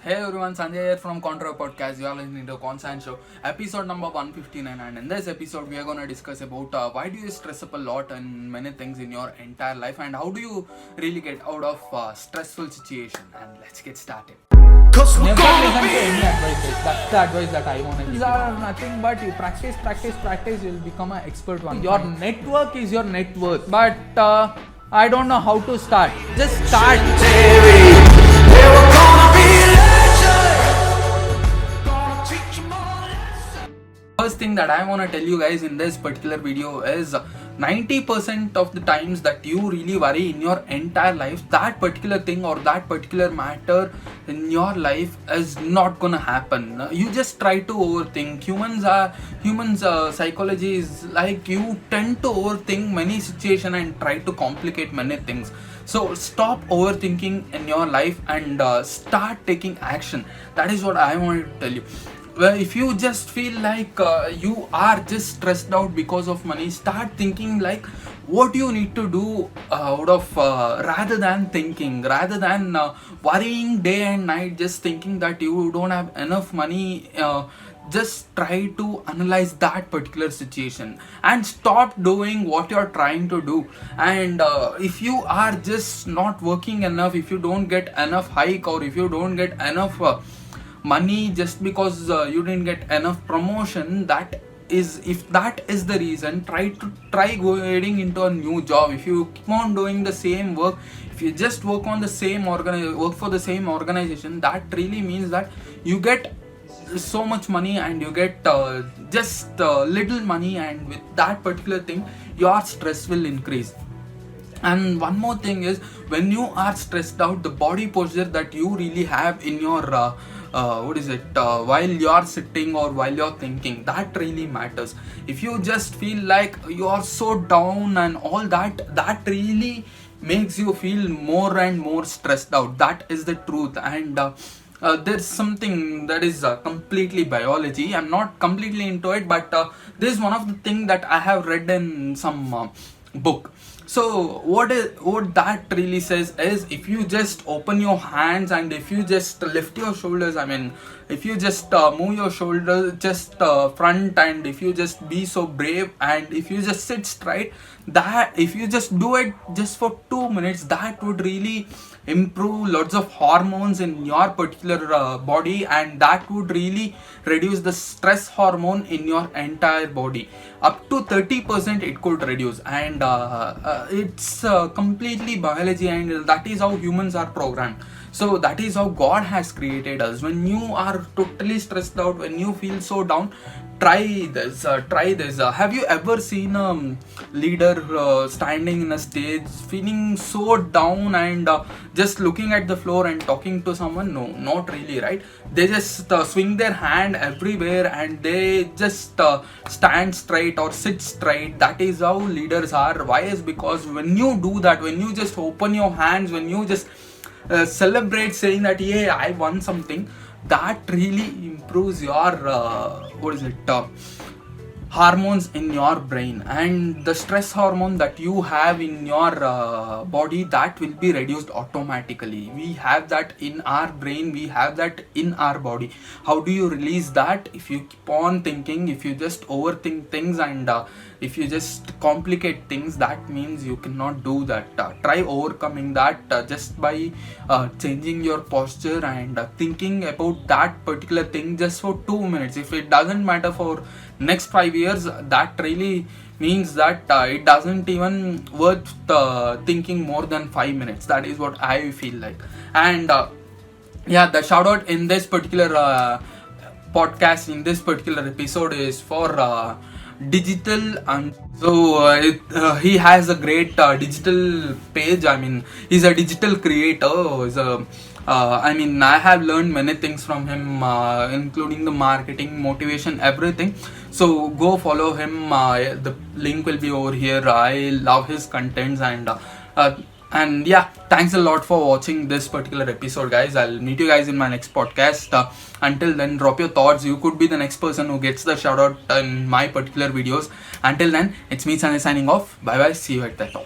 Hey everyone, Sanjay here from Contra Podcast. You are listening to Constant Show, episode number 159. And in this episode, we are going to discuss about why do you stress up a lot in many things in your entire life, and how do you really get out of stressful situation. And let's get started. Never listen to any advices. That's the advice that I want to give. These are nothing but you practice, you'll become an expert one. Your network is your net worth. But I don't know how to start. Just start. First thing that I want to tell you guys in this particular video is 90% of the times that you really worry in your entire life, that particular thing or that particular matter in your life is not gonna happen. You just try to overthink. Humans psychology is like you tend to overthink many situations and try to complicate many things. So stop overthinking in your life and start taking action. That is what I want to tell you. Well, if you just feel like you are just stressed out because of money, start thinking like what you need to do out of rather than worrying day and night, just thinking that you don't have enough money. Just try to analyze that particular situation and stop doing what you're trying to do. And if you are just not working enough, if you don't get enough hike, or if you don't get enough money just because you didn't get enough promotion, if that is the reason, try going into a new job. If you keep on doing the same work, if you just work for the same organization, that really means that you get so much money and you get just little money, and with that particular thing your stress will increase. And one more thing is, when you are stressed out, the body posture that you really have in your while you are sitting or while you're thinking, that really matters. If you just feel like you are so down and all that really makes you feel more and more stressed out. That is the truth. And there's something that is completely biology. I'm not completely into it, but this is one of the things that I have read in some book. So what that really says is, if you just open your hands and if you just lift your shoulders, if you just move your shoulders just front, and if you just be so brave, and if you just sit straight, that if you just do it just for 2 minutes, that would really improve lots of hormones in your particular body, and that would really reduce the stress hormone in your entire body. Up to 30% it could reduce. And it's completely biology, and that is how humans are programmed. So that is how God has created us. When you are totally stressed out, when you feel so down, try this. Have you ever seen a leader standing in a stage feeling so down and just looking at the floor and talking to someone? No, not really, right? They just swing their hand everywhere and they just stand straight or sit straight. That is how leaders are. Why? Is because when you do that, when you just open your hands, when you just celebrate saying that, yeah, I won something, that really improves your hormones in your brain, and the stress hormone that you have in your body, that will be reduced automatically. We have that in our brain, we have that in our body. How do you release that? If you keep on thinking, if you just overthink things, and if you just complicate things, that means you cannot do that. Try overcoming that just by changing your posture and thinking about that particular thing just for 2 minutes. If it doesn't matter for next 5 years, that really means that it doesn't even worth thinking more than 5 minutes. That is what I feel like. And the shout out in this particular podcast, in this particular episode, is for digital. And so he has a great digital page. He's a digital creator. I have learned many things from him, including the marketing, motivation, everything. So go follow him. The link will be over here. I love his contents. And yeah, thanks a lot for watching this particular episode, guys. I'll meet you guys in my next podcast. Until then, drop your thoughts. You could be the next person who gets the shout out in my particular videos. Until then, it's me, Sanjay, signing off. Bye bye. See you at the top.